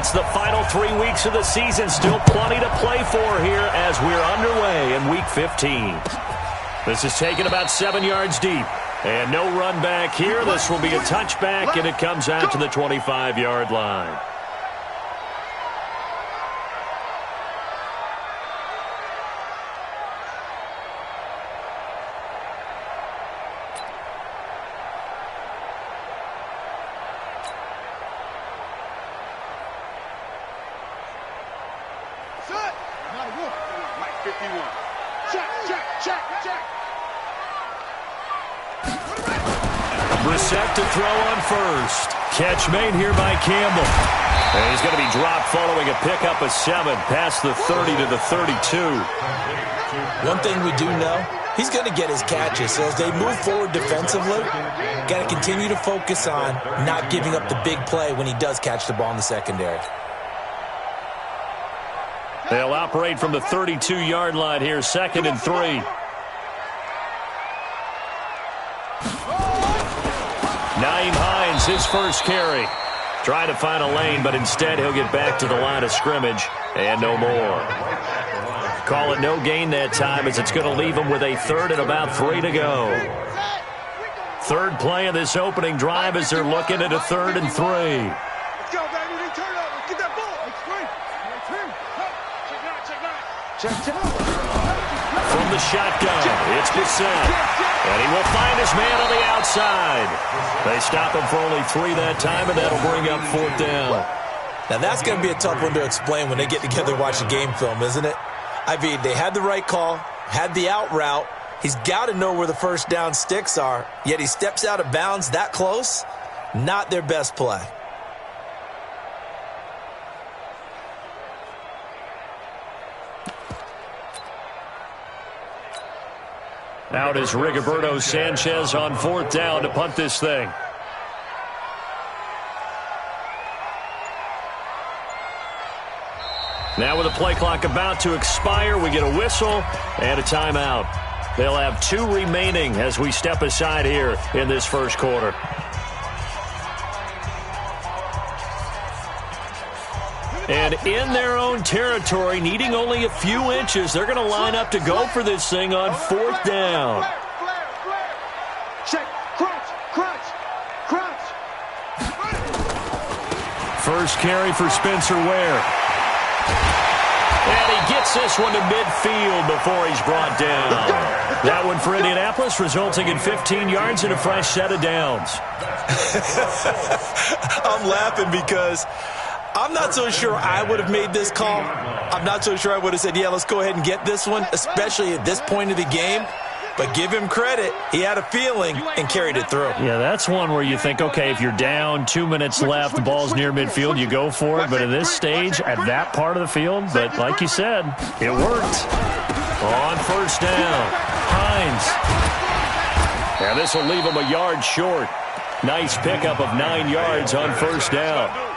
It's the final 3 weeks of the season. Still plenty to play for here as we're underway in Week 15. This is taken about 7 yards deep. And no run back here. This will be a touchback, and it comes out to the 25-yard line. Brissett to throw on first. Catch made here by Campbell. And he's going to be dropped following a pickup of 7 past the 30 to the 32. One thing we do know, he's going to get his catches. So as they move forward defensively, got to continue to focus on not giving up the big play when he does catch the ball in the secondary. They'll operate from the 32-yard line here, 2nd and 3. Nyheim Hines, his first carry. Trying to find a lane, but instead he'll get back to the line of scrimmage and no more. Call it no gain that time as it's going to leave him with a 3rd and about 3 to go. 3rd play of this opening drive as they're looking at a 3rd and 3. Let's go, baby. We turn over. Get that ball. From the shotgun, it's Brissett. And he will find his man on the outside. They stop him for only 3 that time, and that'll bring up 4th down. Now, that's going to be a tough one to explain when they get together and watch the game film, isn't it? I mean, they had the right call, had the out route. He's got to know where the first down sticks are, yet he steps out of bounds that close. Not their best play. Out is Rigoberto Sanchez on 4th down to punt this thing. Now with the play clock about to expire, we get a whistle and a timeout. They'll have 2 remaining as we step aside here in this first quarter. And in their own territory, needing only a few inches, they're going to line up to go for this thing on 4th down. Check, crunch. First carry for Spencer Ware. And he gets this one to midfield before he's brought down. That one for Indianapolis, resulting in 15 yards and a fresh set of downs. I'm laughing because I'm not so sure I would have made this call. I'm not so sure I would have said, yeah, let's go ahead and get this one, especially at this point of the game. But give him credit. He had a feeling and carried it through. Yeah, that's one where you think, okay, if you're down, 2 minutes left, the ball's near midfield, you go for it. But at this stage, at that part of the field, but like you said, it worked. On 1st down, Hines. And this will leave him a yard short. Nice pickup of 9 yards on 1st down.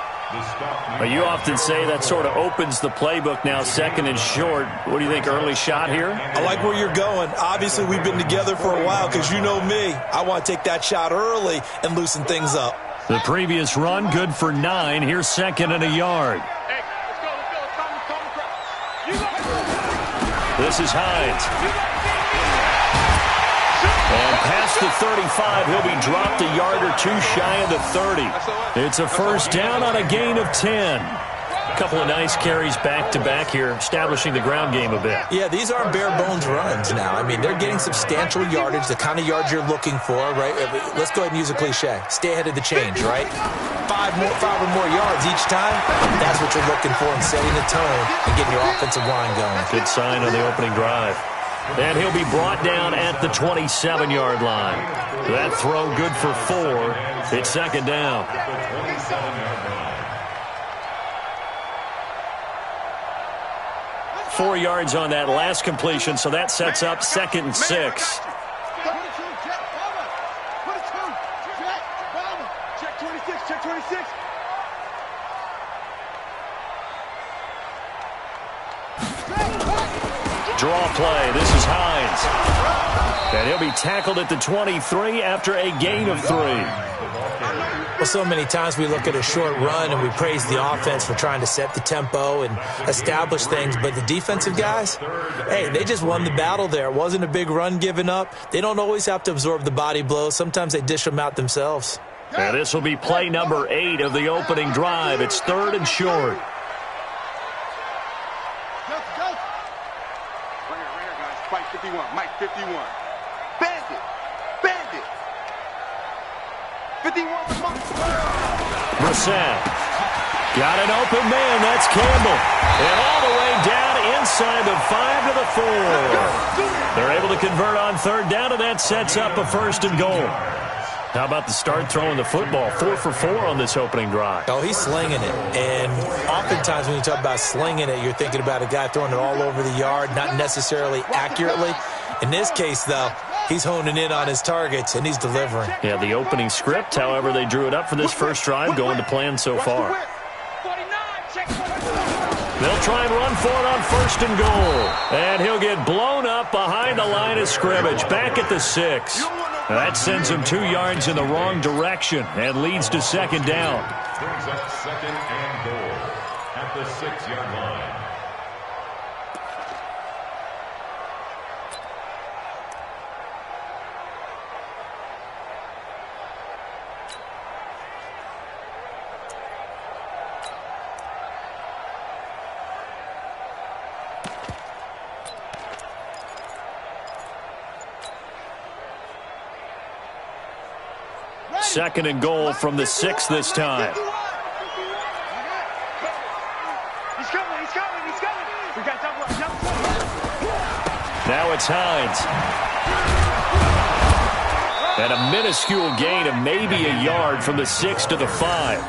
But you often say that sort of opens the playbook now, 2nd and short. What do you think, early shot here? I like where you're going. Obviously, we've been together for a while because you know me. I want to take that shot early and loosen things up. The previous run, good for 9. Here's 2nd and a yard. This is Hines. And past the 35, he'll be dropped a yard or 2 shy of the 30. It's a 1st down on a gain of 10. A couple of nice carries back-to-back here, establishing the ground game a bit. Yeah, these aren't bare-bones runs now. I mean, they're getting substantial yardage, the kind of yards you're looking for, right? Let's go ahead and use a cliche. Stay ahead of the change, right? 5 or more yards each time, that's what you're looking for in setting the tone and getting your offensive line going. Good sign on the opening drive. And he'll be brought down at the 27-yard line. That throw good for 4. It's 2nd down. Four yards on that last completion, so that sets up 2nd and 6. Check 26. Draw play. This is Hines. And he'll be tackled at the 23 after a gain of 3. Well, so many times we look at a short run and we praise the offense for trying to set the tempo and establish things, but the defensive guys, hey, they just won the battle there. It wasn't a big run given up. They don't always have to absorb the body blows. Sometimes they dish them out themselves. And this will be play number 8 of the opening drive. It's 3rd and short. Right here, guys. Mike 51. Mike 51. Bandit. Bandit. 51. Brissett. Got an open man. That's Campbell. And all the way down inside the 5 to the 4. They're able to convert on 3rd down, and that sets up a 1st and goal. How about the start throwing the football? 4 for 4 on this opening drive. Oh, he's slinging it. And oftentimes when you talk about slinging it, you're thinking about a guy throwing it all over the yard, not necessarily accurately. In this case, though, he's honing in on his targets, and he's delivering. Yeah, the opening script, however, they drew it up for this first drive, going to plan so far. They'll try and run for it on 1st and goal. And he'll get blown up behind the line of scrimmage, back at the 6. That sends him 2 yards in the wrong direction and leads to 2nd down. Brings up 2nd and goal at the 6-yard line. Second and goal from the 6 this time. He's coming. He's coming. He's coming. We got double. Now it's Hines. And a minuscule gain of maybe a yard from the 6 to the 5.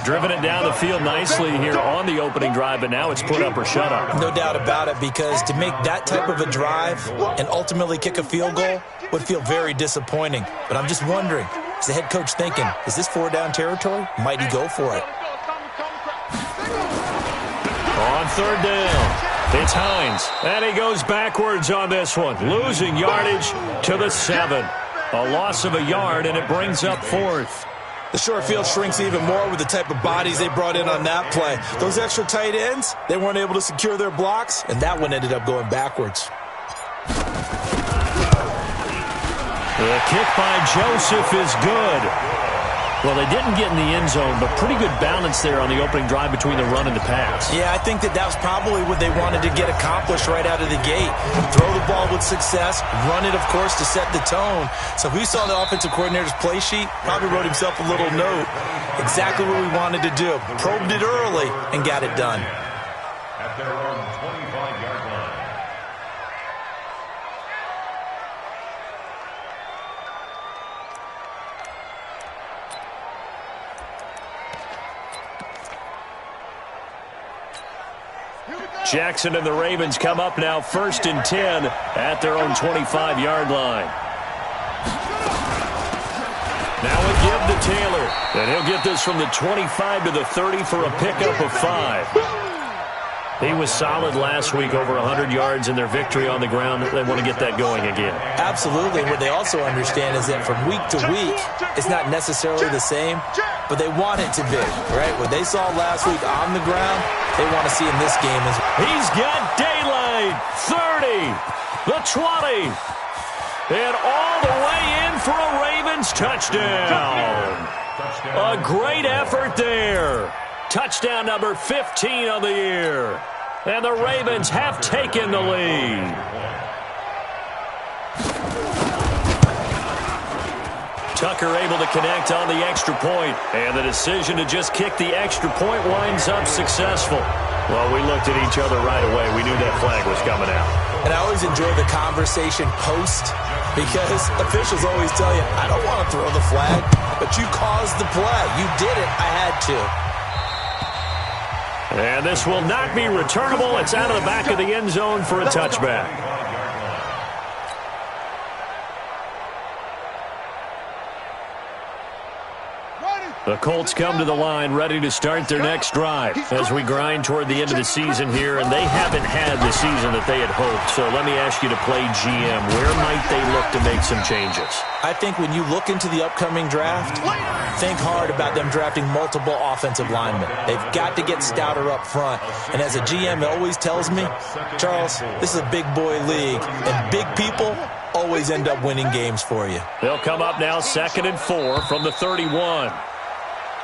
Driven it down the field nicely here on the opening drive, but now it's put up or shut up. No doubt about it, because to make that type of a drive and ultimately kick a field goal would feel very disappointing. But I'm just wondering, is the head coach thinking, is this 4-down territory? Might he go for it? On 3rd down, it's Hines. And he goes backwards on this one, losing yardage to the 7. A loss of a yard, and it brings up 4th. The short field shrinks even more with the type of bodies they brought in on that play. Those extra tight ends, they weren't able to secure their blocks, and that one ended up going backwards. The kick by Joseph is good. Well, they didn't get in the end zone, but pretty good balance there on the opening drive between the run and the pass. Yeah, I think that was probably what they wanted to get accomplished right out of the gate. Throw the ball with success, run it, of course, to set the tone. So who saw the offensive coordinator's play sheet? Probably wrote himself a little note. Exactly what we wanted to do. Probed it early and got it done. At their own 25-yard line. Jackson and the Ravens come up now 1st and 10 at their own 25-yard line. Now a give to Taylor. And he'll get this from the 25 to the 30 for a pickup of 5. He was solid last week, over 100 yards in their victory on the ground. They want to get that going again. Absolutely. What they also understand is that from week to week, it's not necessarily the same, but they want it to be, right? What they saw last week on the ground, they want to see in this game as well. He's got daylight. 30, the 20, and all the way in for a Ravens touchdown. A great effort there. Touchdown number 15 on the year. And the Ravens have taken the lead. Tucker able to connect on the extra point, and the decision to just kick the extra point winds up successful. Well, we looked at each other right away. We knew that flag was coming out. And I always enjoy the conversation post, because officials always tell you, I don't want to throw the flag, but you caused the play. You did it. I had to. And this will not be returnable. It's out of the back of the end zone for a touchback. The Colts come to the line ready to start their next drive as we grind toward the end of the season here, and they haven't had the season that they had hoped. So let me ask you to play GM. Where might they look to make some changes? I think when you look into the upcoming draft, think hard about them drafting multiple offensive linemen. They've got to get stouter up front. And as a GM, it always tells me, Charles, this is a big boy league, and big people always end up winning games for you. They'll come up now 2nd and 4 from the 31.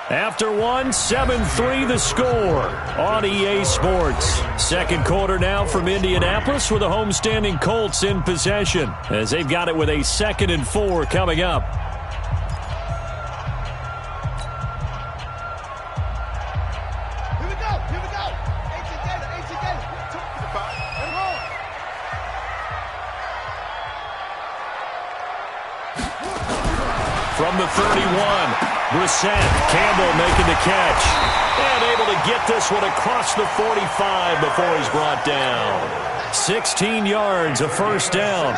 After 7-3 the score on EA Sports. Second quarter now from Indianapolis with the homestanding Colts in possession as they've got it with a 2nd and 4 coming up. Here we go. From the 31. Brissett, Campbell making the catch, and able to get this one across the 45 before he's brought down. 16 yards, a first down.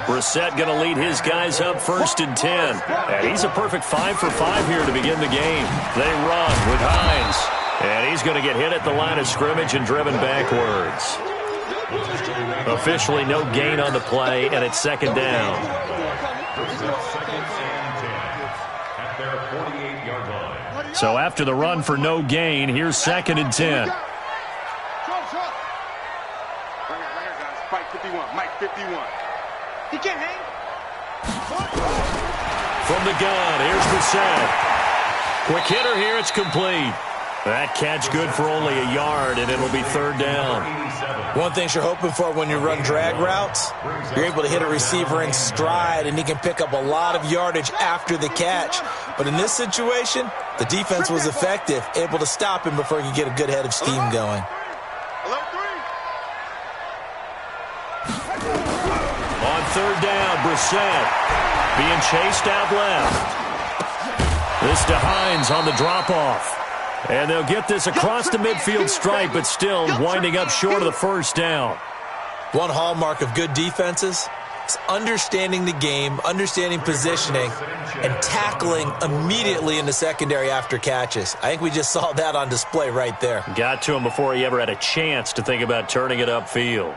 Brissett going to lead his guys up 1st and 10. And he's a perfect 5 for 5 here to begin the game. They run with Hines, and he's going to get hit at the line of scrimmage and driven backwards. Officially no gain on the play, and it's 2nd down. So after the run for no gain, here's 2nd and 10. Right here, guys. Fight 51. Mike 51. He can't hang. From the gun, here's Brissett. Quick hitter here, it's complete. That catch good for only a yard, and it'll be 3rd down. One thing you're hoping for when you run drag routes, you're able to hit a receiver in stride, and he can pick up a lot of yardage after the catch. But in this situation, the defense was effective, able to stop him before he could get a good head of steam going. On 3rd down, Brissett being chased out left. This to Hines on the drop-off. And they'll get this across the midfield stripe, but still winding up short of the 1st down. One hallmark of good defenses is understanding the game, understanding positioning, and tackling immediately in the secondary after catches. I think we just saw that on display right there. Got to him before he ever had a chance to think about turning it upfield.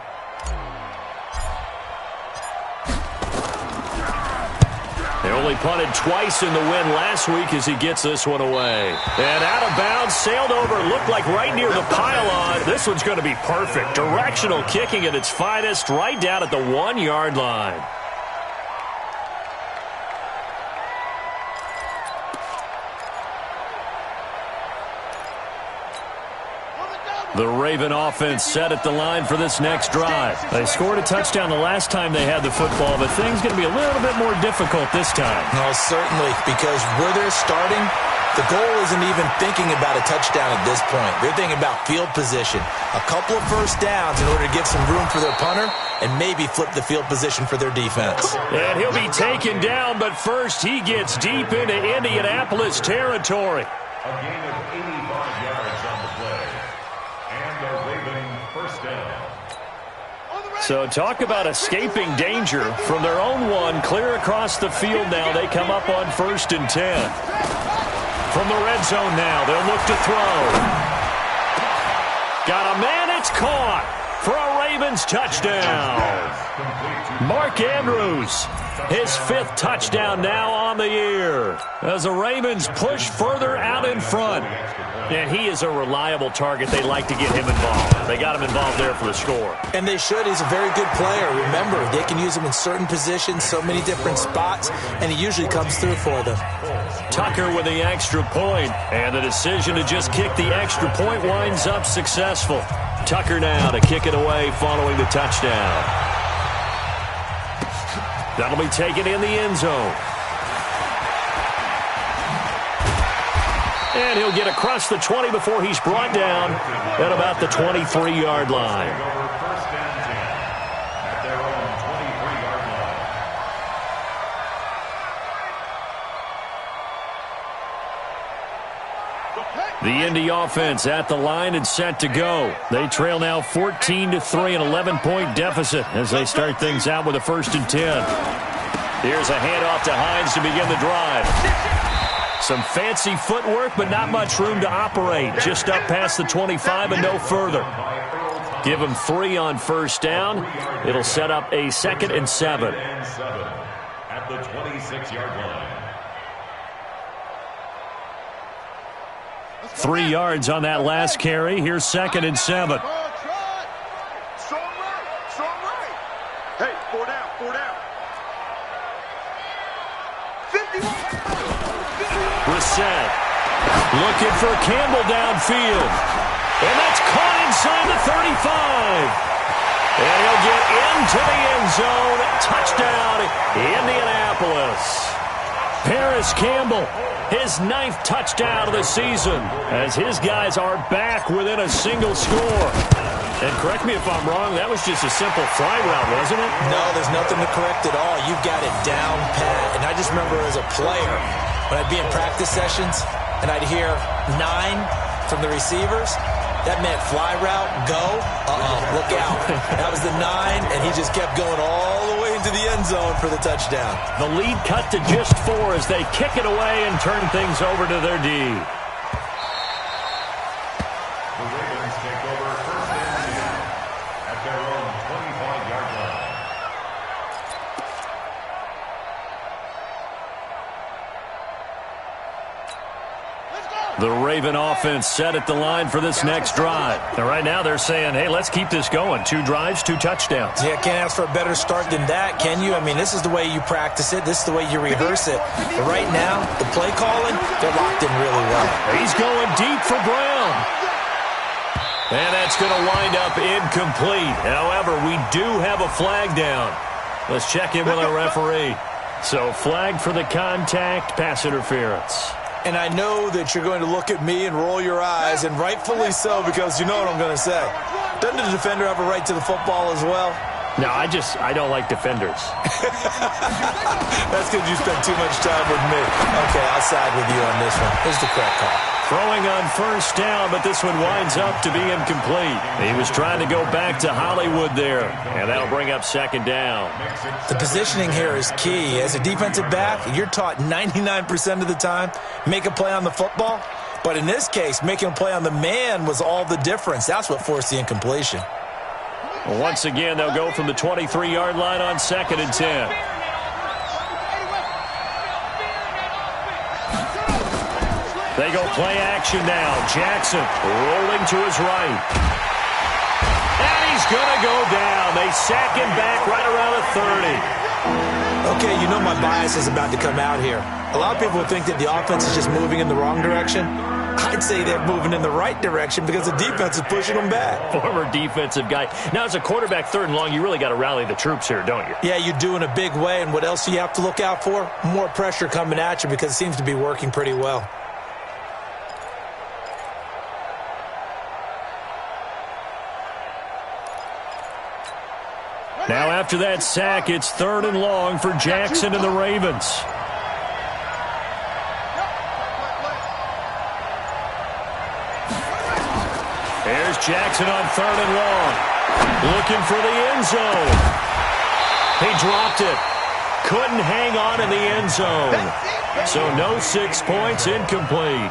They only punted twice in the win last week as he gets this one away. And out of bounds, sailed over, looked like right near the pylon. This one's going to be perfect. Directional kicking at its finest, right down at the 1-yard line. The Raven offense set at the line for this next drive. They scored a touchdown the last time they had the football, but things going to be a little bit more difficult this time. No, certainly, because where they're starting, the goal isn't even thinking about a touchdown at this point. They're thinking about field position. A couple of first downs in order to give some room for their punter and maybe flip the field position for their defense. And he'll be taken down, but first he gets deep into Indianapolis territory. A gain of 85 yards on the play. And a Raven first down. So talk about escaping danger from their own one. Clear across the field now. They come up on 1st and 10. From the red zone now, they'll look to throw. Got a man, it's caught for a Ravens touchdown. Mark Andrews, his 5th touchdown now on the year as the Ravens push further out in front. And he is a reliable target. They like to get him involved. They got him involved there for the score. And they should. He's a very good player. Remember, they can use him in certain positions, so many different spots, and he usually comes through for them. Tucker with the extra point, and the decision to just kick the extra point winds up successful. Tucker now to kick it away following the touchdown. That'll be taken in the end zone. And he'll get across the 20 before he's brought down at about the 23-yard line. First and 10 at their own 23-yard line. The Indy offense at the line and set to go. They trail now 14-3, an 11-point deficit as they start things out with a 1st and 10. Here's a handoff to Hines to begin the drive. Some fancy footwork, but not much room to operate. Just up past the 25 and no further. Give him 3 on first down. It'll set up a 2nd and 7. At the 26-yard line. 3 yards on that last carry. Here's 2nd and 7. Hey, 4 down, 4 down. 51. Brissett looking for Campbell downfield. And that's caught inside the 35. And he'll get into the end zone. Touchdown, Indianapolis. Paris Campbell, his 9th touchdown of the season, as his guys are back within a single score. And correct me if I'm wrong, that was just a simple fly route, wasn't it? No, there's nothing to correct at all. You've got it down pat. And I just remember as a player, when I'd be in practice sessions and I'd hear 9 from the receivers, that meant fly route, go, look out. That was the 9, and he just kept going all the way into the end zone for the touchdown. The lead cut to just 4 as they kick it away and turn things over to their D. The Ravens take over 1st and 10 at their own 25-yard line. The Raven offense set at the line for this next drive. And right now they're saying, hey, let's keep this going. 2 drives, 2 touchdowns. Yeah, can't ask for a better start than that, can you? I mean, this is the way you practice it. This is the way you rehearse it. But right now, the play calling, they're locked in really well. He's going deep for Brown. And that's going to wind up incomplete. However, we do have a flag down. Let's check in with our referee. So, flag for the contact, pass interference. And I know that you're going to look at me and roll your eyes, and rightfully so, because you know what I'm going to say. Doesn't the defender have a right to the football as well? No, I don't like defenders. That's because you spent too much time with me. Okay, I'll side with you on this one. Here's the correct call. Throwing on first down, but this one winds up to be incomplete. He was trying to go back to Hollywood there, and that'll bring up 2nd down. The positioning here is key. As a defensive back, you're taught 99% of the time, make a play on the football. But in this case, making a play on the man was all the difference. That's what forced the incompletion. Well, once again, they'll go from the 23-yard line on 2nd and 10. They go play action now. Jackson rolling to his right. And he's going to go down. They sack him back right around the 30. Okay, you know my bias is about to come out here. A lot of people think that the offense is just moving in the wrong direction. I'd say they're moving in the right direction because the defense is pushing them back. Former defensive guy. Now, as a quarterback, 3rd and long, you really got to rally the troops here, don't you? Yeah, you do in a big way. And what else do you have to look out for? More pressure coming at you because it seems to be working pretty well. Now, after that sack, it's 3rd and long for Jackson and the Ravens. There's Jackson on 3rd and long. Looking for the end zone. He dropped it. Couldn't hang on in the end zone. So no 6 points, incomplete.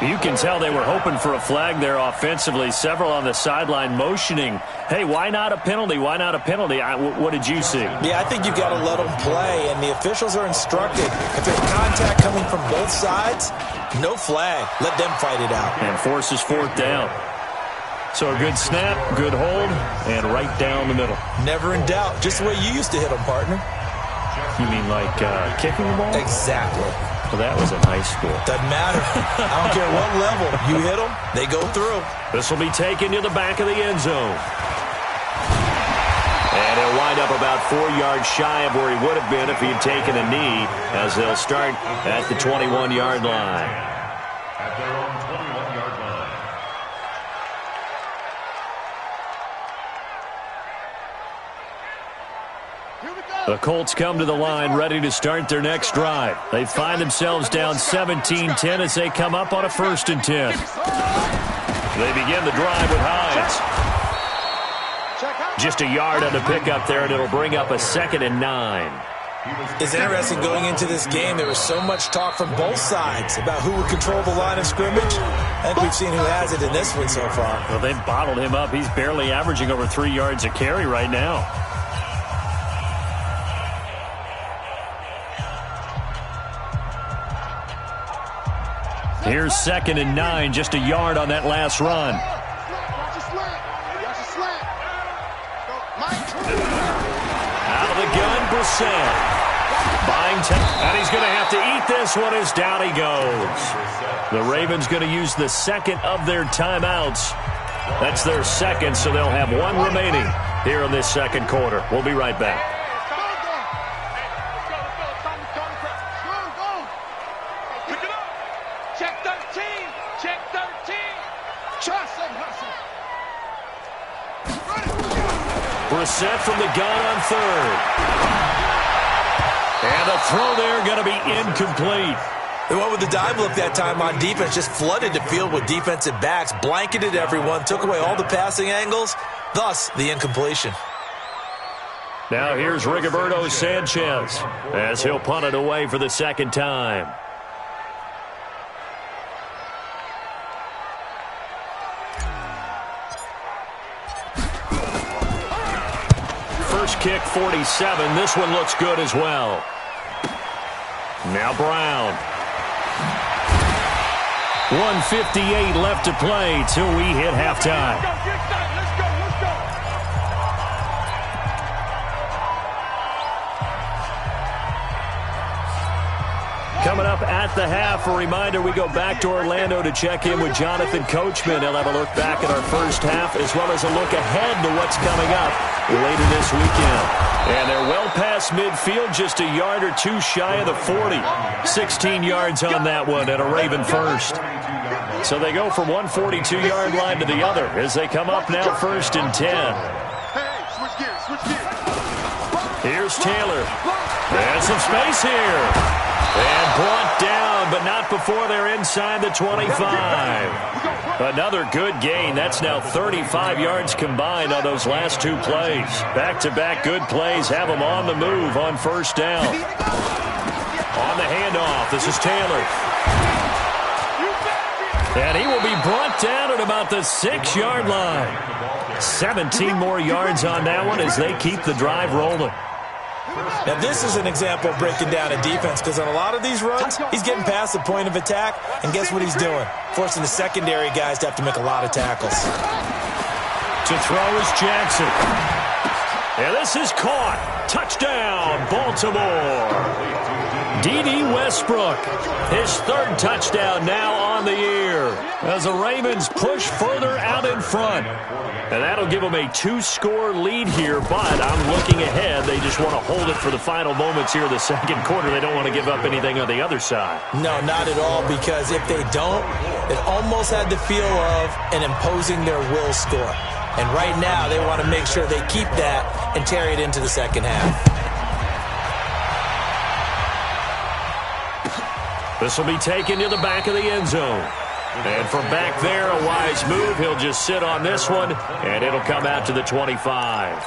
You can tell they were hoping for a flag there offensively. Several on the sideline motioning, hey, why not a penalty? Why not a penalty? What did you see? Yeah, I think you got to let them play, and the officials are instructed. If there's contact coming from both sides, no flag. Let them fight it out. And forces 4th down. So a good snap, good hold, and right down the middle. Never in doubt. Just the way you used to hit them, partner. You mean like kicking the ball? Exactly. Well, that was in high school. Doesn't matter. I don't care what level. You hit them, they go through. This will be taken to the back of the end zone. And he'll wind up about 4 yards shy of where he would have been if he had taken a knee, as they'll start at the 21-yard line. At their own 21-yard line. The Colts come to the line ready to start their next drive. They find themselves down 17-10 as they come up on a 1st and 10. They begin the drive with Hines. Just a yard on the pickup there, and it'll bring up a 2nd and 9. It's interesting going into this game. There was so much talk from both sides about who would control the line of scrimmage. I think we've seen who has it in this one so far. Well, they've bottled him up. He's barely averaging over 3 yards a carry right now. Here's 2nd and 9, just a yard on that last run. Out of the gun, Brissett. Buying time, and he's going to have to eat this one as down he goes. The Ravens going to use the second of their timeouts. That's their second, so they'll have one remaining here in this second quarter. We'll be right back. Check 13. Check 13. Trust him, hustle. Brissett from the gun on 3rd. And the throw there going to be incomplete. They went with the dime look that time on defense, just flooded the field with defensive backs, blanketed everyone, took away all the passing angles, thus the incompletion. Now here's Rigoberto Sanchez as he'll punt it away for the second time. First kick, 47. This one looks good as well. Now Brown. 1:58 left to play till we hit halftime. Coming up at the half, a reminder, we go back to Orlando to check in with Jonathan Coachman. He'll have a look back at our first half as well as a look ahead to what's coming up later this weekend. And they're well past midfield, just a yard or two shy of the 40. 16 yards on that one and a Raven first. So they go from one 42-yard line to the other as they come up now 1st and 10. Hey, switch gears, switch gears. Here's Taylor. And some space here. And brought down, but not before they're inside the 25. Another good gain. That's now 35 yards combined on those last 2 plays. Back-to-back good plays have them on the move on 1st down. On the handoff, this is Taylor. And he will be brought down at about the 6-yard line. 17 more yards on that one as they keep the drive rolling. Now, this is an example of breaking down a defense because on a lot of these runs, he's getting past the point of attack, and guess what he's doing? Forcing the secondary guys to have to make a lot of tackles. To throw is Jackson. And this is caught. Touchdown, Baltimore. D.D. Westbrook, his 3rd touchdown now on the year as the Ravens push further out in front. And that'll give them a 2-score lead here, but I'm looking ahead. They just want to hold it for the final moments here of the second quarter. They don't want to give up anything on the other side. No, not at all, because if they don't, it almost had the feel of an imposing their will score. And right now, they want to make sure they keep that and carry it into the second half. This will be taken to the back of the end zone. And from back there, a wise move. He'll just sit on this one, and it'll come out to the 25.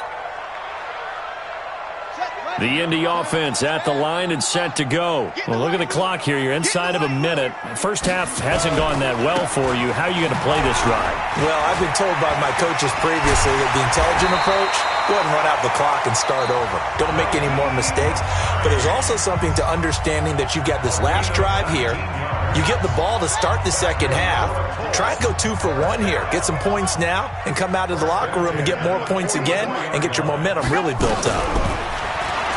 The Indy offense at the line and set to go. Well, look at the clock here. You're inside of a minute. First half hasn't gone that well for you. How are you going to play this drive? Well, I've been told by my coaches previously that the intelligent approach, go ahead and run out the clock and start over. Don't make any more mistakes. But there's also something to understanding that you've got this last drive here. You get the ball to start the second half. Try and go 2 for 1 here. Get some points now and come out of the locker room and get more points again and get your momentum really built up.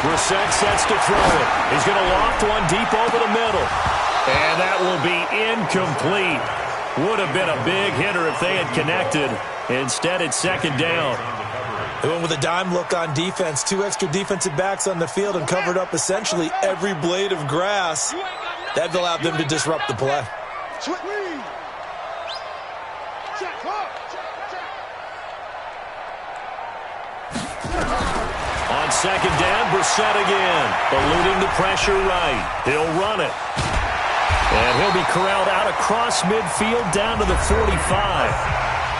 Brissett sets to throw it. He's going to loft one deep over the middle. And that will be incomplete. Would have been a big hitter if they had connected. Instead, it's 2nd down. They went with a dime look on defense. 2 extra defensive backs on the field and covered up essentially every blade of grass. That allowed them to disrupt the play. On 2nd down, Brissett again. Eluding the pressure right. He'll run it. And he'll be corralled out across midfield down to the 45.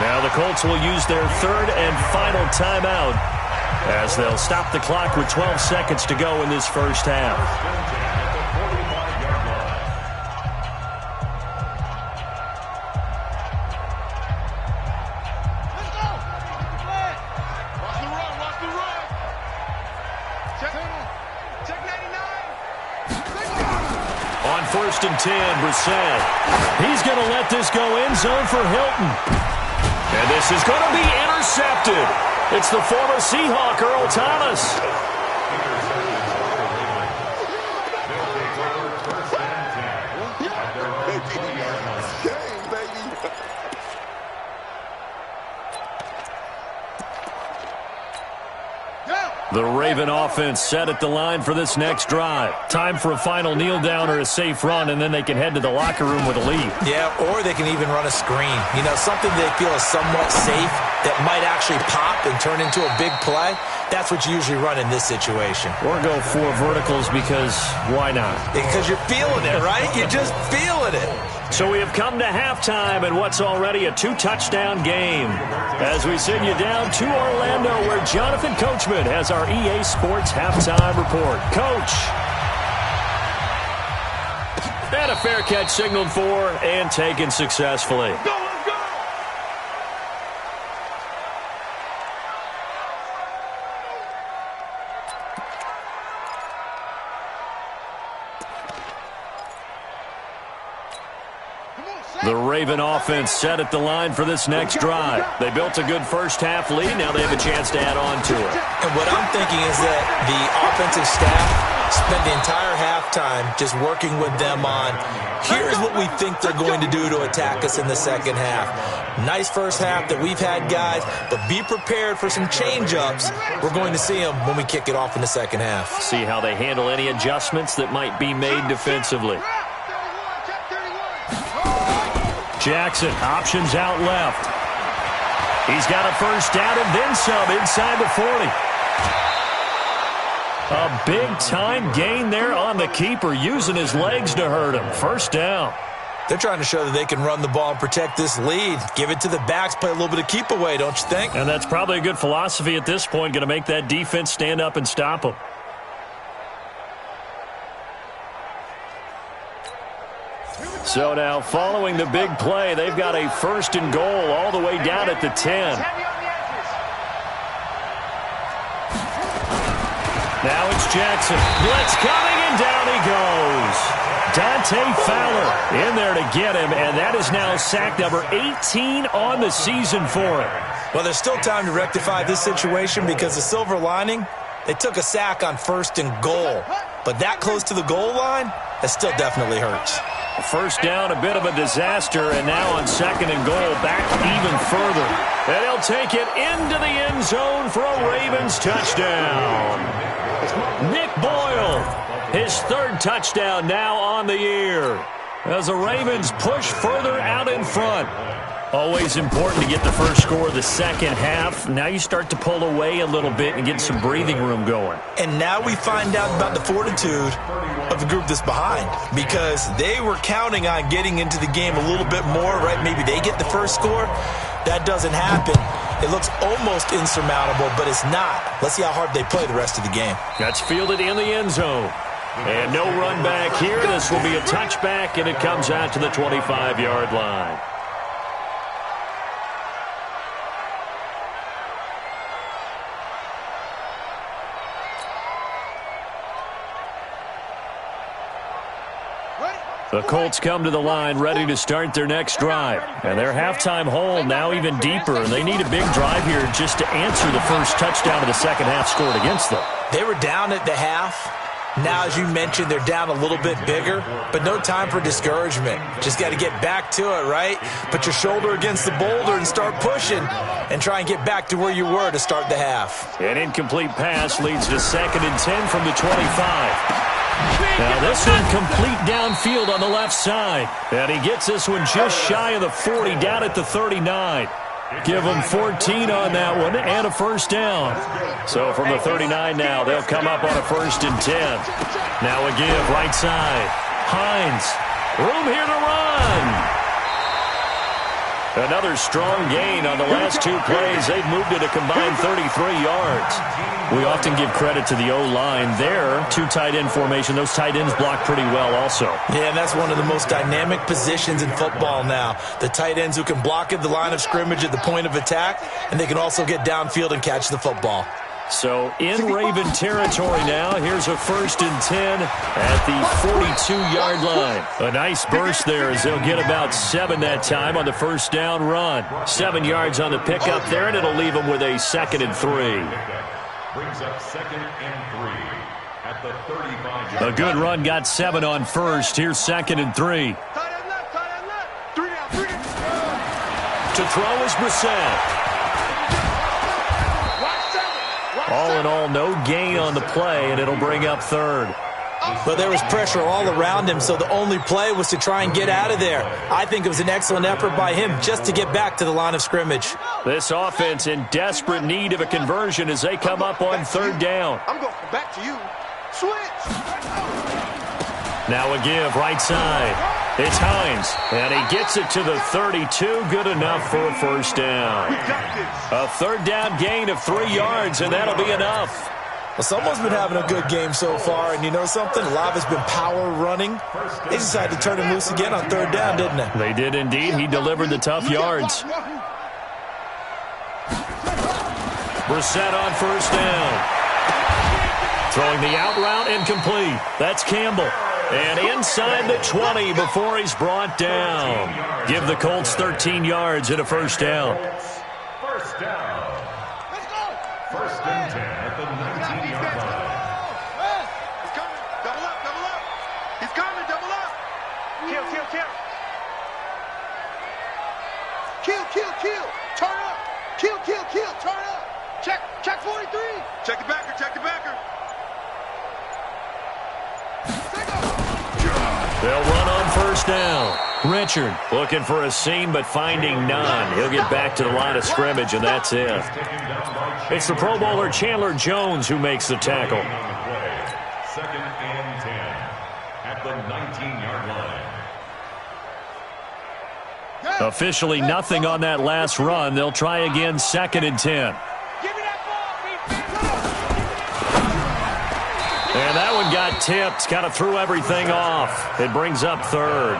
Now the Colts will use their 3rd and final timeout as they'll stop the clock with 12 seconds to go in this first half. On 1st and 10, Brissett. He's going to let this go end zone for Hilton. And this is going to be intercepted. It's the former Seahawk, Earl Thomas. The Raven offense set at the line for this next drive. Time for a final kneel down or a safe run, and then they can head to the locker room with a lead. Yeah, or they can even run a screen. You know, something they feel is somewhat safe that might actually pop and turn into a big play. That's what you usually run in this situation. Or go 4 verticals because why not? Because you're feeling it, right? You're just feeling it. So we have come to halftime in what's already a 2-touchdown game. As we send you down to Orlando, where Jonathan Coachman has our EA Sports halftime report. Coach. And a fair catch signaled for and taken successfully. The Raven offense set at the line for this next drive. They built a good first half lead. Now they have a chance to add on to it. And what I'm thinking is that the offensive staff spent the entire halftime just working with them on, here's what we think they're going to do to attack us in the second half. Nice first half that we've had, guys, but be prepared for some change-ups. We're going to see them when we kick it off in the second half. See how they handle any adjustments that might be made defensively. Jackson, options out left. He's got a first down and then some inside the 40. A big-time gain there on the keeper, using his legs to hurt him. First down. They're trying to show that they can run the ball and protect this lead. Give it to the backs, play a little bit of keep away, don't you think? And that's probably a good philosophy at this point, going to make that defense stand up and stop them. So now, following the big play, they've got a 1st and goal all the way down at the 10. Now it's Jackson. Blitz coming, and down he goes. Dante Fowler in there to get him, and that is now sack number 18 on the season for him. Well, there's still time to rectify this situation because the silver lining, they took a sack on 1st and goal. But that close to the goal line, that still definitely hurts. First down, a bit of a disaster, and now on 2nd and goal, back even further. And he'll take it into the end zone for a Ravens touchdown. Nick Boyle, his 3rd touchdown now on the year, as the Ravens push further out in front. Always important to get the first score of the second half. Now you start to pull away a little bit and get some breathing room going. And now we find out about the fortitude of the group that's behind, because they were counting on getting into the game a little bit more, right? Maybe they get the first score. That doesn't happen. It looks almost insurmountable, but it's not. Let's see how hard they play the rest of the game. That's fielded in the end zone. And no run back here. This will be a touchback, and it comes out to the 25-yard line. The Colts come to the line ready to start their next drive. And their halftime hole now even deeper, and they need a big drive here just to answer the first touchdown of the second half scored against them. They were down at the half. Now, as you mentioned, they're down a little bit bigger, but no time for discouragement. Just got to get back to it, right? Put your shoulder against the boulder and start pushing and try and get back to where you were to start the half. An incomplete pass leads to 2nd and 10 from the 25. Now this one complete downfield on the left side. And he gets this one just shy of the 40 down at the 39. Give them 14 on that one and a first down. So from the 39 now, they'll come up on a 1st and 10. Now a give right side. Hines. Room here to run. Another strong gain on the last two plays. They've moved it a combined 33 yards. We often give credit to the O-line there. Two tight end formation. Those tight ends block pretty well also. Yeah, and that's one of the most dynamic positions in football now. The tight ends who can block at the line of scrimmage at the point of attack, and they can also get downfield and catch the football. So in Raven territory now, here's a 1st and 10 at the 42-yard line. A nice burst there as they'll get about 7 that time on the first down run. 7 yards on the pickup there, and it'll leave them with a 2nd and 3. Brings up 2nd and 3 at the 35. A good run got 7 on first. Here's 2nd and 3. To throw is Brissett. All in all, no gain on the play, and it'll bring up 3rd. But there was pressure all around him, so the only play was to try and get out of there. I think it was an excellent effort by him just to get back to the line of scrimmage. This offense in desperate need of a conversion as they come up on 3rd down. I'm going back to you. Switch. Now a give right side. It's Hines, and he gets it to the 32. Good enough for a 1st down. A 3rd down gain of 3 yards, and that'll be enough. Well, someone's been having a good game so far, and you know something? A lot of it's been power running. They decided to turn him loose again on 3rd down, didn't they? They did indeed. He delivered the tough yards. Brissett on 1st down. Throwing the out route incomplete. That's Campbell. And inside the 20 before he's brought down. Give the Colts 13 yards and a 1st down. 1st down. 1st and 10 at the 19-yard line. He's coming. Double up, double up. He's coming, double up. Kill, kill, kill. Kill, kill, kill. Turn up. Kill, kill, kill. Turn up. Check 43. Check the backer, check the backer. They'll run on 1st down. Richard looking for a seam but finding none. He'll get back to the line of scrimmage, and that's it. It's the Pro Bowler Chandler Jones who makes the tackle. 2nd and 10 at the 19-yard line. Officially nothing on that last run. They'll try again 2nd and 10. And that one got tipped. Kind of threw everything off. It brings up 3rd.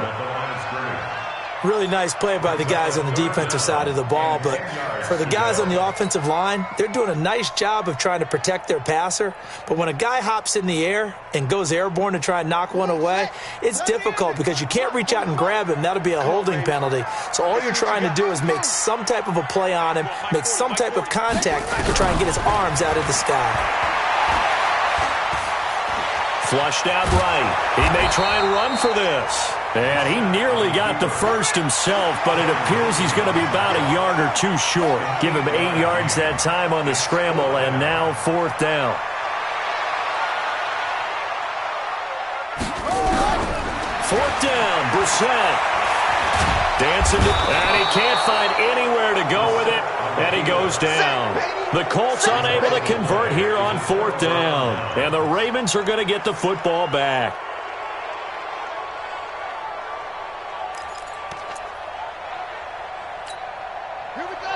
Really nice play by the guys on the defensive side of the ball, but for the guys on the offensive line, they're doing a nice job of trying to protect their passer. But when a guy hops in the air and goes airborne to try and knock one away, it's difficult because you can't reach out and grab him. That'll be a holding penalty. So all you're trying to do is make some type of a play on him, make some type of contact to try and get his arms out of the sky. Flushed out right. He may try and run for this. And he nearly got the first himself, but it appears he's going to be about a yard or two short. Give him 8 yards that time on the scramble, and now 4th down. Fourth down, Brissett. Dancing, and he can't find anywhere to go with it, and he goes down. The Colts unable to convert here on 4th down, and the Ravens are going to get the football back.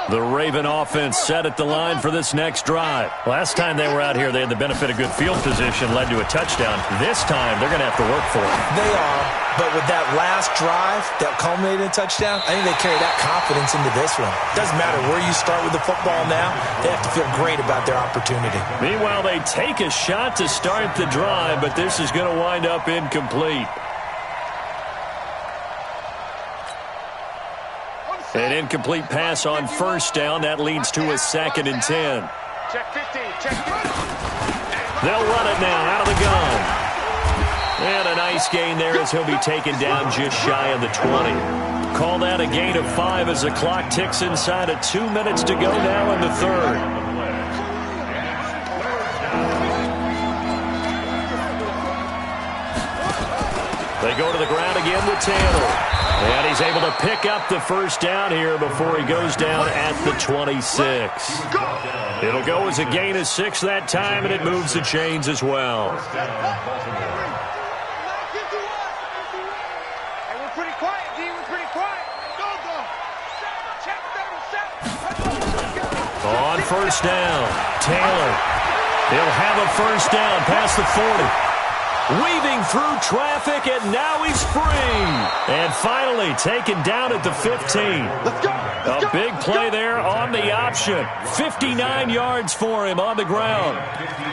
The Raven offense set at the line for this next drive. Last time they were out here, they had the benefit of good field position, led to a touchdown. This time, they're going to have to work for it. They are, but with that last drive that culminated in a touchdown, I think they carry that confidence into this one. Doesn't matter where you start with the football now, they have to feel great about their opportunity. Meanwhile, they take a shot to start the drive, but this is going to wind up incomplete. An incomplete pass on 1st down. That leads to a 2nd and 10. Check 15, check 15. They'll run it now out of the gun. And a nice gain there as he'll be taken down just shy of the 20. Call that a gain of 5 as the clock ticks inside of 2 minutes to go now in the 3rd. They go to the ground again with Taylor. And he's able to pick up the 1st down here before he goes down at the 26. It'll go as a gain of 6 that time, and it moves the chains as well. Hey, we're pretty quiet, D. We're pretty quiet. Go, go. first down. Taylor. He'll have a first down past the 40. Weaving through traffic, and now he's free. And finally taken down at the 15. A big play there on the option. 59 yards for him on the ground.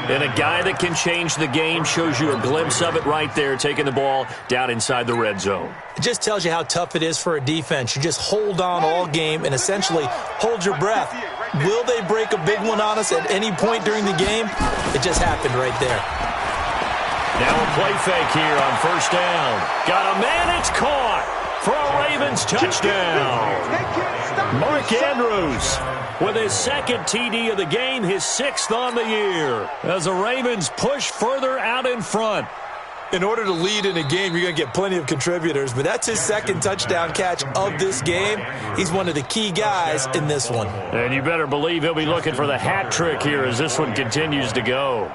And a guy that can change the game, shows you a glimpse of it right there, taking the ball down inside the red zone. It just tells you how tough it is for a defense. You just hold on all game and essentially hold your breath. Will they break a big one on us at any point during the game? It just happened right there. Now a play fake here on first down. Got a man, it's caught for a Ravens touchdown. Mark Andrews with his second TD of the game, his 6th on the year, as the Ravens push further out in front. In order to lead in a game, you're going to get plenty of contributors, but that's his second touchdown catch of this game. He's one of the key guys in this one. And you better believe he'll be looking for the hat trick here as this one continues to go.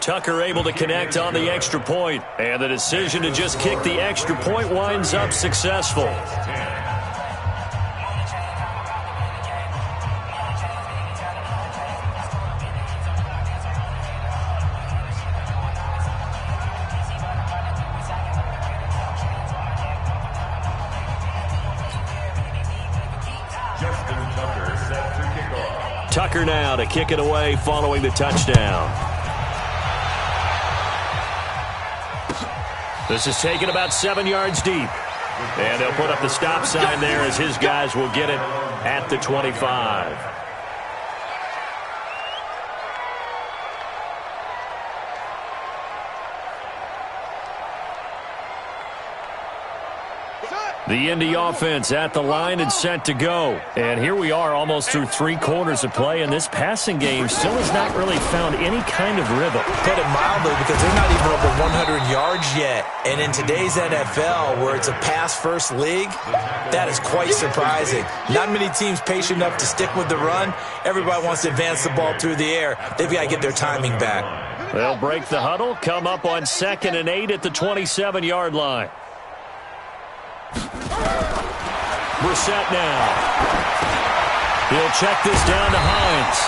Tucker able to connect on the extra point, and the decision to just kick the extra point winds up successful. Tucker now to kick it away following the touchdown. This is taken about 7 yards deep. And they'll put up the stop sign there as his guys will get it at the 25. The Indy offense at the line and set to go. And here we are almost through 3 quarters of play, and this passing game still has not really found any kind of rhythm. Put it mildly, because they're not even over 100 yards yet. And in today's NFL, where it's a pass-first league, that is quite surprising. Not many teams patient enough to stick with the run. Everybody wants to advance the ball through the air. They've got to get their timing back. They'll break the huddle, come up on 2nd and 8 at the 27-yard line. Brissett now. He'll check this down to Hines.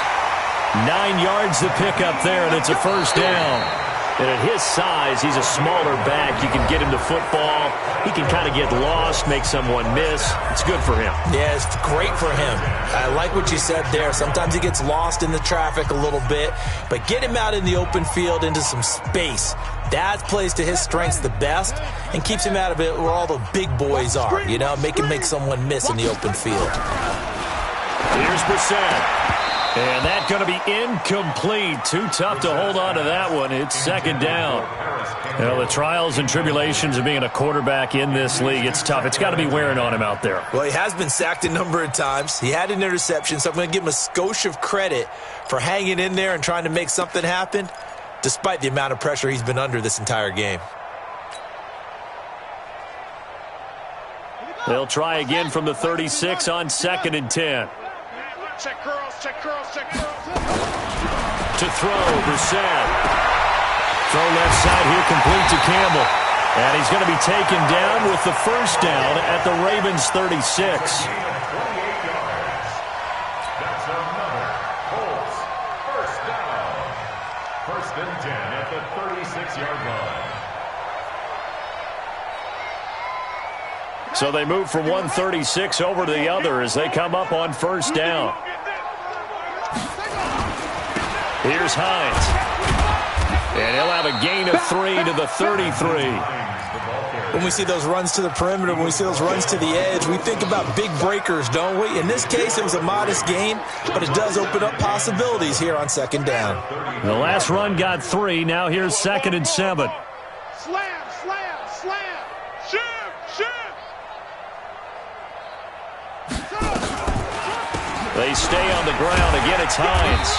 9 yards to pick up there, and it's a first down. And at his size, he's a smaller back. You can get him to football. He can kind of get lost, make someone miss. It's good for him. Yeah, it's great for him. I like what you said there. Sometimes he gets lost in the traffic a little bit, but get him out in the open field into some space. That plays to his strengths the best and keeps him out of it where all the big boys are, you know, make someone miss in the open field. Here's Brissett. And that's going to be incomplete. Too tough to hold on to that one. It's 2nd down. Well, the trials and tribulations of being a quarterback in this league, it's tough. It's got to be wearing on him out there. Well, he has been sacked a number of times. He had an interception, so I'm going to give him a skosh of credit for hanging in there and trying to make something happen, despite the amount of pressure he's been under this entire game. They'll try again from the 36 on 2nd and 10. Check curls, check curls, check curls. To throw, Brissett. Throw left side here, complete to Campbell. And he's going to be taken down with the first down at the Ravens' 36. That's another Colts first down. 1st and 10 at the 36-yard line. So they move from 136 over to the other as they come up on first down. Here's Hines. And he'll have a gain of 3 to the 33. When we see those runs to the perimeter, when we see those runs to the edge, we think about big breakers, don't we? In this case, it was a modest gain, but it does open up possibilities here on 2nd down. The last run got 3. Now here's 2nd and 7. Slam, slam, slam. Shim, shim. They stay on the ground. Again, it's Hines.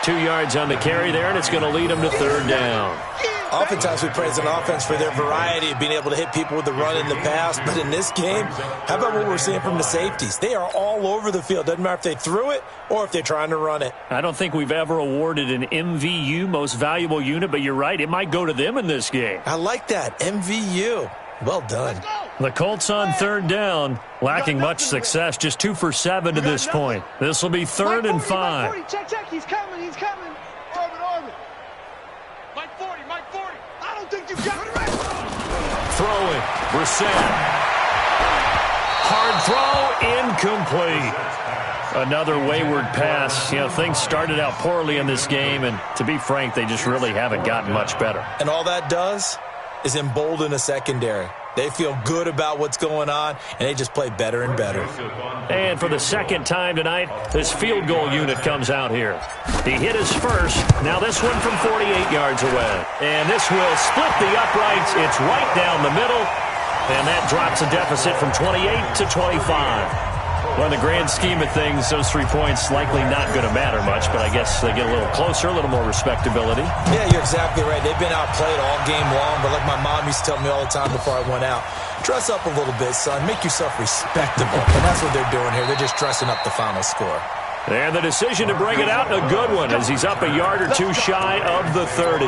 2 yards on the carry there, and it's going to lead them to 3rd down. Oftentimes we praise an offense for their variety of being able to hit people with the run in the pass, but in this game, how about what we're seeing from the safeties? They are all over the field. Doesn't matter if they threw it or if they're trying to run it. I don't think we've ever awarded an MVU, most valuable unit, but you're right. It might go to them in this game. I like that, MVU. Well done. Let's go. The Colts on third down, lacking much success, just 2 for 7 to this point. This will be 3rd and 5. Check, he's coming. Orbit. Mike 40. I don't think you got it right. Throwing, Brissett. Hard throw, incomplete. Another wayward pass. Things started out poorly in this game, and to be frank, they just really haven't gotten much better. And all that does is embolden a secondary. They feel good about what's going on, and they just play better and better. And for the second time tonight, this field goal unit comes out here. He hit his first. Now this one from 48 yards away. And this will split the uprights. It's right down the middle. And that drops a deficit from 28 to 25. Well, in the grand scheme of things, those 3 points likely not going to matter much, but I guess they get a little closer, a little more respectability. Yeah, you're exactly right. They've been outplayed all game long, but like my mom used to tell me all the time before I went out, dress up a little bit, son. Make yourself respectable. And that's what they're doing here. They're just dressing up the final score. And the decision to bring it out, a good one, as he's up a yard or two shy of the 30.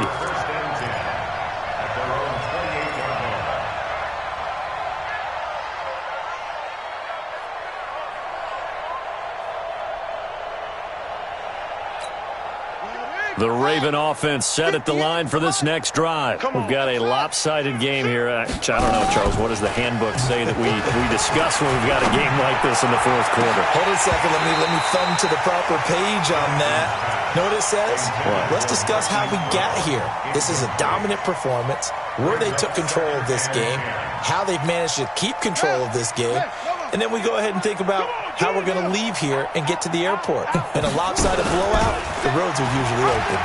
The Raven offense set at the line for this next drive. We've got a lopsided game here. I don't know, Charles, what does the handbook say that we discuss when we've got a game like this in the fourth quarter? Hold on a second. Let me thumb to the proper page on that. Know what it says? What? Let's discuss how we got here. This is a dominant performance, where they took control of this game, how they've managed to keep control of this game, and then we go ahead and think about how we're going to leave here and get to the airport. In a lopsided blowout, the roads are usually open.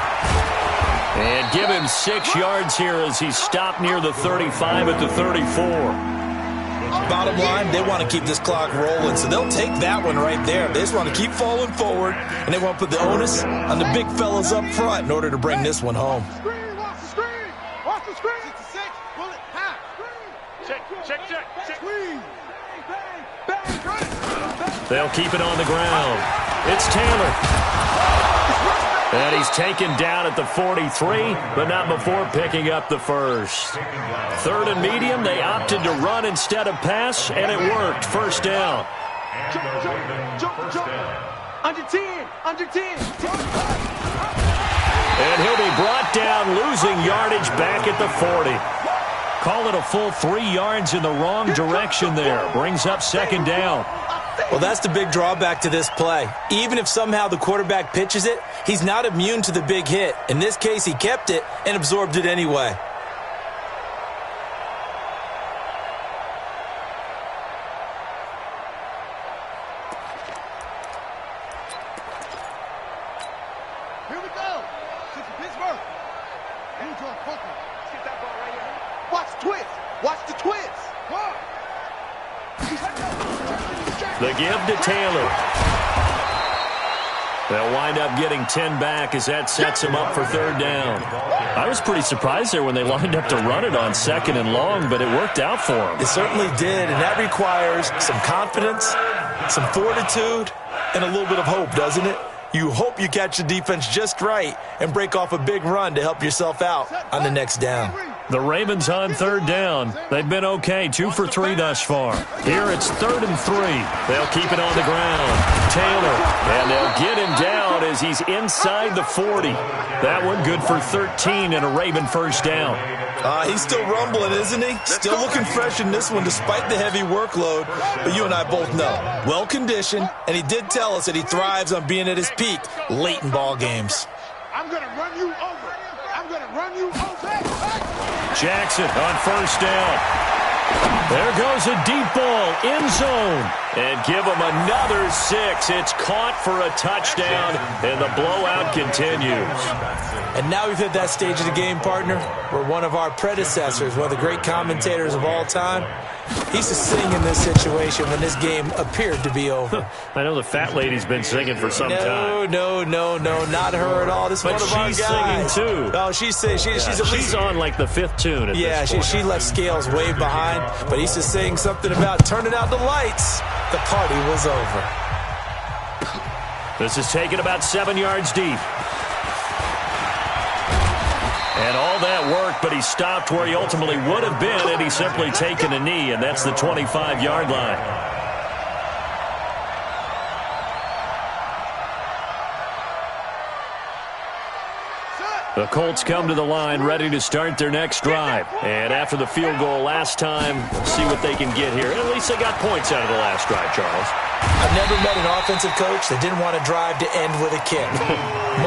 And give him 6 yards here as he stopped near the 35 at the 34. Bottom line, they want to keep this clock rolling, so they'll take that one right there. They just want to keep falling forward, and they want to put the onus on the big fellas up front in order to bring this one home. Watch the screen. Watch the screen. 66. Bullet. Half. Check. Screen. They'll keep it on the ground. It's Taylor. And he's taken down at the 43, but not before picking up the first. 3rd and medium, they opted to run instead of pass, and it worked. First down. Jump. Under 10. And he'll be brought down, losing yardage back at the 40. Call it a full 3 yards in the wrong direction there. Brings up second down. Well, that's the big drawback to this play. Even if somehow the quarterback pitches it, he's not immune to the big hit. In this case, he kept it and absorbed it anyway. Here we go. This is Pittsburgh. Angel Booker. Let's get that ball right here. Watch the twist. The give to Taylor. They'll wind up getting 10 back as that sets him up for 3rd down. I was pretty surprised there when they lined up to run it on 2nd and long, but it worked out for him. It certainly did, and that requires some confidence, some fortitude, and a little bit of hope, doesn't it? You hope you catch the defense just right and break off a big run to help yourself out on the next down. The Ravens on 3rd down. They've been okay, 2 for 3 thus far. Here it's 3rd and 3. They'll keep it on the ground. Taylor, and they'll get him down as he's inside the 40. That one good for 13 and a Raven first down. He's still rumbling, isn't he? Still looking fresh in this one despite the heavy workload. But you and I both know, well-conditioned, and he did tell us that he thrives on being at his peak late in ball games. I'm going to run you over. Jackson on first down. There goes a deep ball, end zone. And give him another 6. It's caught for a touchdown, and the blowout continues. And now we've hit that stage of the game, partner, where one of our predecessors, one of the great commentators of all time, he used to sing in this situation when this game appeared to be over. I know the fat lady's been singing for some time. No, not her at all. This is one of our guys. But she's singing, too. No, she's at least... She's on, like, the 5th tune at this point. She left Scales way behind, but he used to sing something about turning out the lights. The party was over. This is taken about 7 yards deep. And all that work, but he stopped where he ultimately would have been had he simply taken a knee, and that's the 25-yard line. The Colts come to the line ready to start their next drive. And after the field goal last time, we'll see what they can get here. At least they got points out of the last drive, Charles. I've never met an offensive coach that didn't want to drive to end with a kick.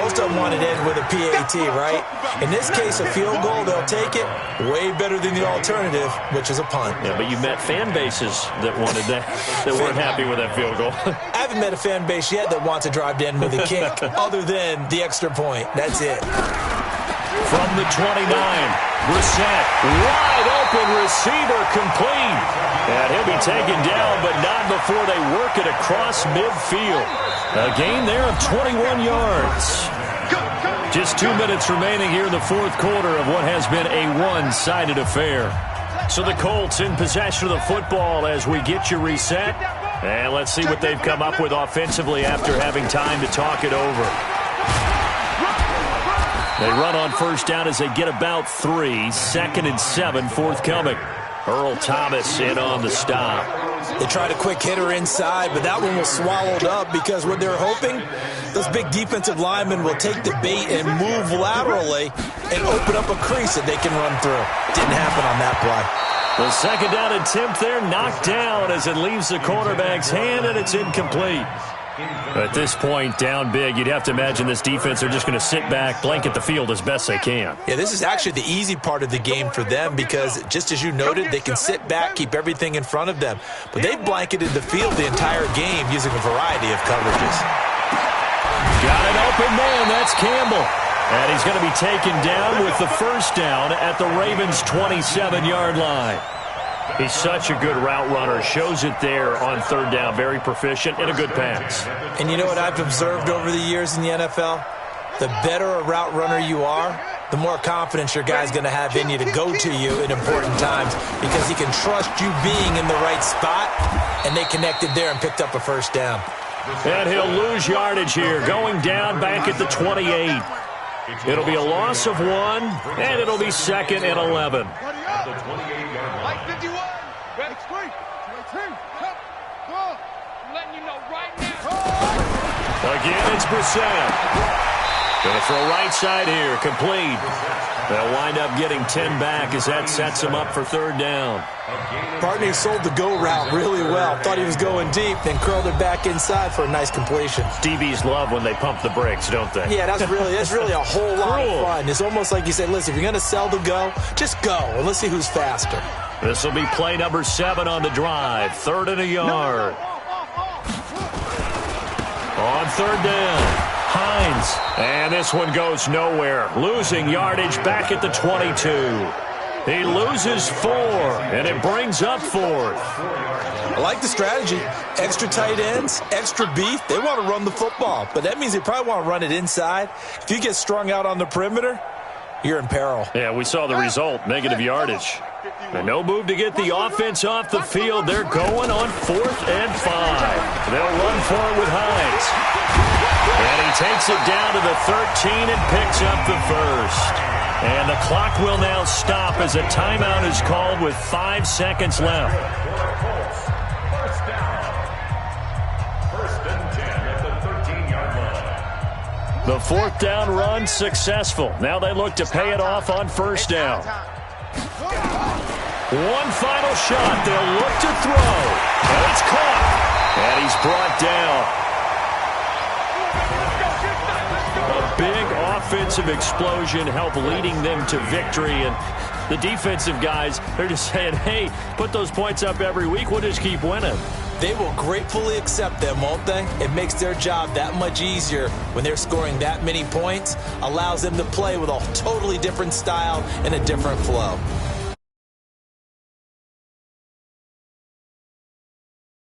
Most of them wanted to end with a PAT, right? In this case, a field goal, they'll take it. Way better than the alternative, which is a punt. Yeah, but you met fan bases that wanted that, that weren't happy with that field goal. I haven't met a fan base yet that wants to drive to end with a kick, other than the extra point. That's it. From the 29, Brissett, wide open receiver, complete. And he'll be taken down, but not before they work it across midfield. A gain there of 21 yards. Just 2 minutes remaining here in the fourth quarter of what has been a one-sided affair. So the Colts in possession of the football as we get you reset. And let's see what they've come up with offensively after having time to talk it over. They run on first down as they get about 3. 2nd and 7 forthcoming. Earl Thomas in on the stop. They tried a quick hitter inside, but that one was swallowed up because what they're hoping, those big defensive linemen will take the bait and move laterally and open up a crease that they can run through. Didn't happen on that play. The second down attempt there knocked down as it leaves the quarterback's hand, and it's incomplete. At this point, down big, you'd have to imagine this defense are just going to sit back, blanket the field as best they can. Yeah, this is actually the easy part of the game for them because, just as you noted, they can sit back, keep everything in front of them. But they blanketed the field the entire game using a variety of coverages. Got an open man. That's Campbell. And he's going to be taken down with the first down at the Ravens' 27-yard line. He's such a good route runner. Shows it there on third down. Very proficient and a good pass. And you know what I've observed over the years in the NFL? The better a route runner you are, the more confidence your guy's going to have in you to go to you at important times because he can trust you being in the right spot, and they connected there and picked up a first down. And he'll lose yardage here, going down back at the 28. It'll be a loss of 1, and it'll be 2nd and 11. Again, it's Brissett. Going to throw right side here, complete. They'll wind up getting 10 back as that sets them up for third down. Partney sold the go route really well. Thought he was going deep, then curled it back inside for a nice completion. DBs love when they pump the brakes, don't they? Yeah, that's really a whole lot of fun. It's almost like you said, listen, if you're going to sell the go, just go, and let's see who's faster. This will be play number 7 on the drive. 3rd and a yard. On third down, Hines. And this one goes nowhere. Losing yardage back at the 22. He loses 4, and it brings up 4th. I like the strategy. Extra tight ends, extra beef. They want to run the football, but that means they probably want to run it inside. If you get strung out on the perimeter, you're in peril. Yeah, we saw the result, negative yardage. And no move to get the offense off the field. They're going on 4th and 5. They'll run for it with Hines. And he takes it down to the 13 and picks up the first. And the clock will now stop as a timeout is called with 5 seconds left. First down. 1st and 10 at the 13-yard line. The 4th down run successful. Now they look to pay it off on first down. One final shot. They'll look to throw. And it's caught. And he's brought down. A big offensive explosion helped leading them to victory. And the defensive guys, they're just saying, hey, put those points up every week. We'll just keep winning. They will gratefully accept them, won't they? It makes their job that much easier when they're scoring that many points. Allows them to play with a totally different style and a different flow.